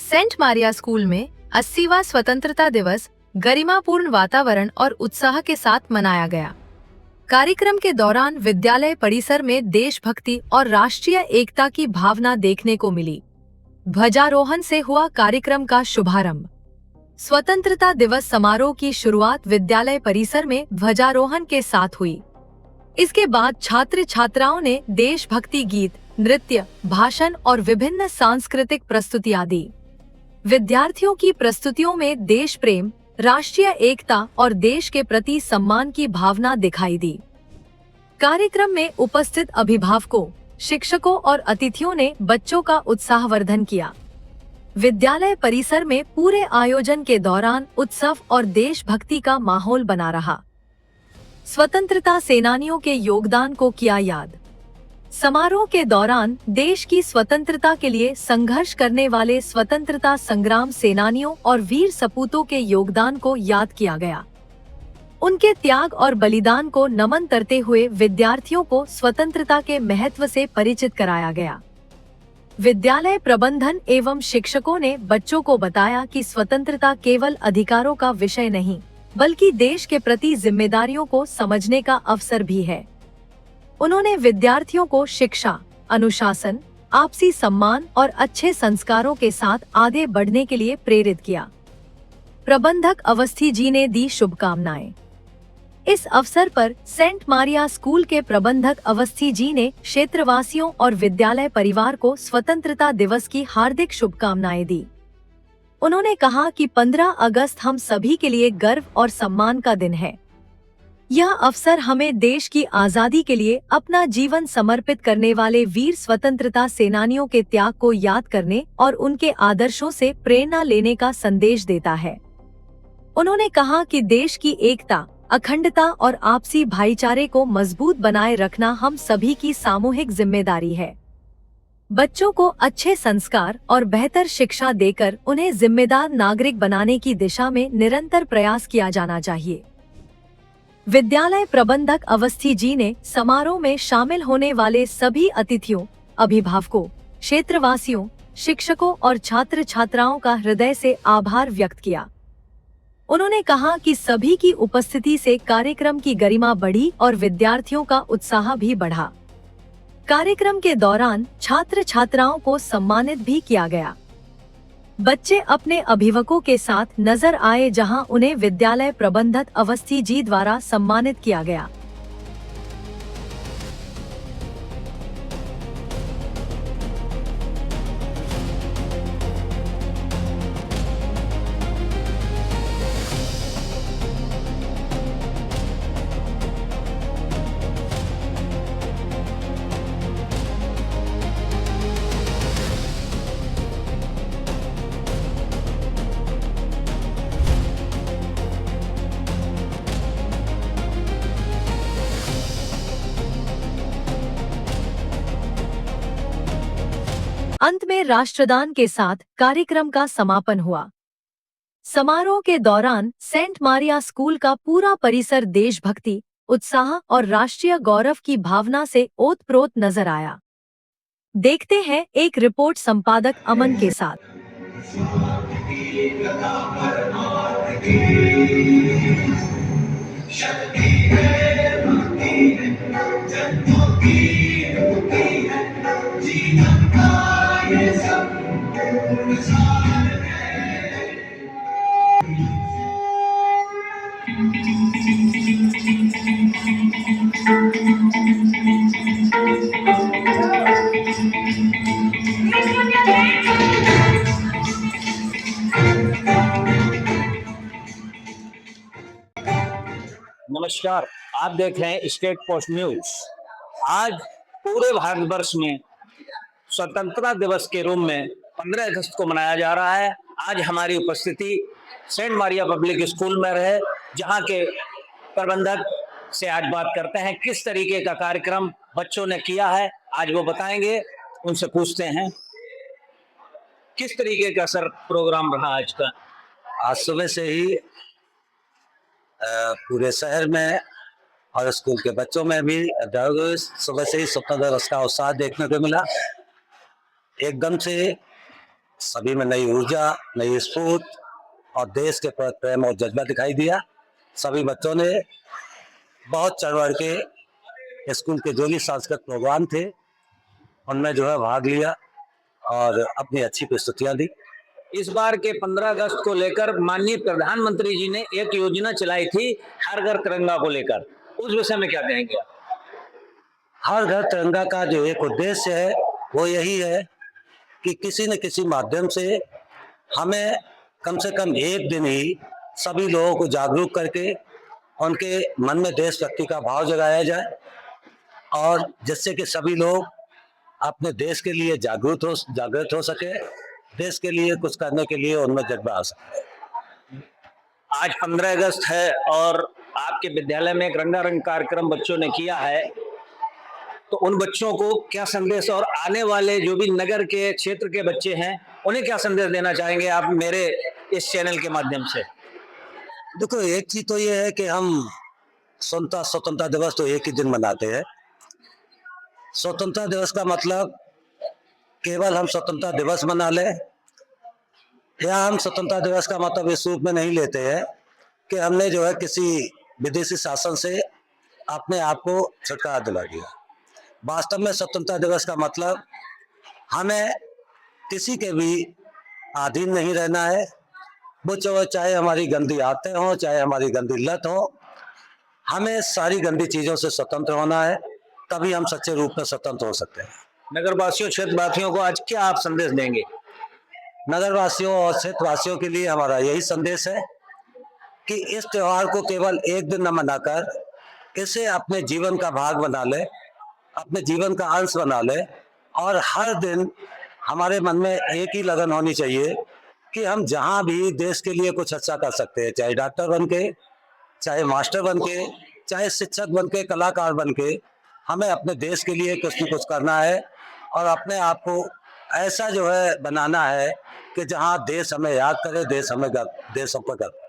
Saint Maria school में 80वां स्वतंत्रता दिवस गरिमापूर्ण वातावरण और उत्साह के साथ मनाया गया। कार्यक्रम के दौरान विद्यालय परिसर में देशभक्ति और राष्ट्रीय एकता की भावना देखने को मिली। ध्वजारोहण से हुआ कार्यक्रम का शुभारंभ। स्वतंत्रता दिवस समारोह की शुरुआत विद्यालय परिसर में ध्वजारोहण के साथ हुई। इसके बाद छात्र छात्राओं ने देशभक्ति गीत, नृत्य, भाषण और विभिन्न सांस्कृतिक प्रस्तुतियां दी। विद्यार्थियों की प्रस्तुतियों में देश प्रेम, राष्ट्रीय एकता और देश के प्रति सम्मान की भावना दिखाई दी। कार्यक्रम में उपस्थित अभिभावकों, शिक्षकों और अतिथियों ने बच्चों का उत्साहवर्धन किया। विद्यालय परिसर में पूरे आयोजन के दौरान उत्सव और देशभक्ति का माहौल बना रहा। स्वतंत्रता सेनानियों के योगदान को किया याद। समारोह के दौरान देश की स्वतंत्रता के लिए संघर्ष करने वाले स्वतंत्रता संग्राम सेनानियों और वीर सपूतों के योगदान को याद किया गया। उनके त्याग और बलिदान को नमन करते हुए विद्यार्थियों को स्वतंत्रता के महत्व से परिचित कराया गया। विद्यालय प्रबंधन एवं शिक्षकों ने बच्चों को बताया कि स्वतंत्रता केवल अधिकारों का विषय नहीं, बल्कि देश के प्रति जिम्मेदारियों को समझने का अवसर भी है। उन्होंने विद्यार्थियों को शिक्षा, अनुशासन, आपसी सम्मान और अच्छे संस्कारों के साथ आगे बढ़ने के लिए प्रेरित किया। प्रबंधक अवस्थी जी ने दी शुभकामनाएं। इस अवसर पर सेंट मारिया स्कूल के प्रबंधक अवस्थी जी ने क्षेत्रवासियों और विद्यालय परिवार को स्वतंत्रता दिवस की हार्दिक शुभकामनाएं दी। उन्होंने कहा कि 15 अगस्त हम सभी के लिए गर्व और सम्मान का दिन है। यह अवसर हमें देश की आजादी के लिए अपना जीवन समर्पित करने वाले वीर स्वतंत्रता सेनानियों के त्याग को याद करने और उनके आदर्शों से प्रेरणा लेने का संदेश देता है। उन्होंने कहा कि देश की एकता, अखंडता और आपसी भाईचारे को मजबूत बनाए रखना हम सभी की सामूहिक जिम्मेदारी है। बच्चों को अच्छे संस्कार और बेहतर शिक्षा देकर उन्हें जिम्मेदार नागरिक बनाने की दिशा में निरंतर प्रयास किया जाना चाहिए। विद्यालय प्रबंधक अवस्थी जी ने समारोह में शामिल होने वाले सभी अतिथियों, अभिभावकों, क्षेत्रवासियों, शिक्षकों और छात्र छात्राओं का हृदय से आभार व्यक्त किया। उन्होंने कहा कि सभी की उपस्थिति से कार्यक्रम की गरिमा बढ़ी और विद्यार्थियों का उत्साह भी बढ़ा। कार्यक्रम के दौरान छात्र छात्राओं को सम्मानित भी किया गया। बच्चे अपने अभिभावकों के साथ नजर आए, जहां उन्हें विद्यालय प्रबंधक अवस्थी जी द्वारा सम्मानित किया गया। अंत में राष्ट्रगान के साथ कार्यक्रम का समापन हुआ। समारोह के दौरान सेंट मारिया स्कूल का पूरा परिसर देशभक्ति, उत्साह और राष्ट्रीय गौरव की भावना से ओतप्रोत नजर आया। देखते हैं एक रिपोर्ट संपादक अमन के साथ। नमस्कार, आप देख रहे हैं स्टेट पोस्ट न्यूज। आज पूरे भारतवर्ष में स्वतंत्रता दिवस के रूप में 15 अगस्त को मनाया जा रहा है। आज हमारी उपस्थिति सेंट मारिया पब्लिक स्कूल में रहे, जहां के प्रबंधक से आज बात करते हैं किस तरीके का कार्यक्रम बच्चों ने किया है। आज वो बताएंगे, उनसे पूछते हैं किस तरीके का सर प्रोग्राम रहा आज का। आज सुबह से ही पूरे शहर में और स्कूल के बच्चों में भी सुबह से ही स्वतंत्रता दिवस का उत्साह देखने को मिला। एकदम से सभी में नई ऊर्जा, नई स्फूर्ति और देश के प्रति प्रेम और जज्बा दिखाई दिया। सभी बच्चों ने बहुत चढ़ बढ़ के स्कूल के जो भी सांस्कृतिक प्रोग्राम थे उनमें जो है भाग लिया और अपनी अच्छी प्रस्तुतियां दी। इस बार के 15 अगस्त को लेकर माननीय प्रधानमंत्री जी ने एक योजना चलाई थी हर घर तिरंगा को लेकर, उस विषय में क्या कहेंगे? हर घर तिरंगा का जो एक उद्देश्य है वो यही है कि किसी न किसी माध्यम से हमें कम से कम एक दिन ही सभी लोगों को जागरूक करके उनके मन में देशभक्ति का भाव जगाया जाए और जिससे कि सभी लोग अपने देश के लिए जागृत हो सके, देश के लिए कुछ करने के लिए उनमें जज्बा आ सके। आज 15 अगस्त है और आपके विद्यालय में एक रंगारंग कार्यक्रम बच्चों ने किया है, तो उन बच्चों को क्या संदेश और आने वाले जो भी नगर के क्षेत्र के बच्चे हैं उन्हें क्या संदेश देना चाहेंगे आप मेरे इस चैनल के माध्यम से? देखो, एक चीज तो ये है कि हम स्वतंत्रता दिवस तो एक ही दिन मनाते हैं। स्वतंत्रता दिवस का मतलब केवल हम स्वतंत्रता दिवस मना लें या हम स्वतंत्रता दिवस का मतलब इस रूप में नहीं लेते हैं कि हमने जो है किसी विदेशी शासन से अपने आप को छुटकारा दिला दिया। वास्तव में स्वतंत्रता दिवस का मतलब हमें किसी के भी अधीन नहीं रहना है। वो चाहे हमारी गंदी आदतें हों, चाहे हमारी गंदी लत हो, हमें सारी गंदी चीजों से स्वतंत्र होना है, तभी हम सच्चे रूप में स्वतंत्र हो सकते हैं। नगरवासियों, क्षेत्रवासियों को आज क्या आप संदेश देंगे? नगरवासियों और क्षेत्रवासियों के लिए हमारा यही संदेश है कि इस त्योहार को केवल एक दिन न मनाकर इसे अपने जीवन का भाग बना ले, अपने जीवन का अंश बना ले और हर दिन हमारे मन में एक ही लगन होनी चाहिए कि हम जहाँ भी देश के लिए कुछ अच्छा कर सकते हैं, चाहे डॉक्टर बन के, चाहे मास्टर बन के, चाहे शिक्षक बन के, कलाकार बन के, हमें अपने देश के लिए कुछ न कुछ करना है और अपने आप को ऐसा जो है बनाना है कि जहाँ देश हमें याद करे, देश हम पर गर्व।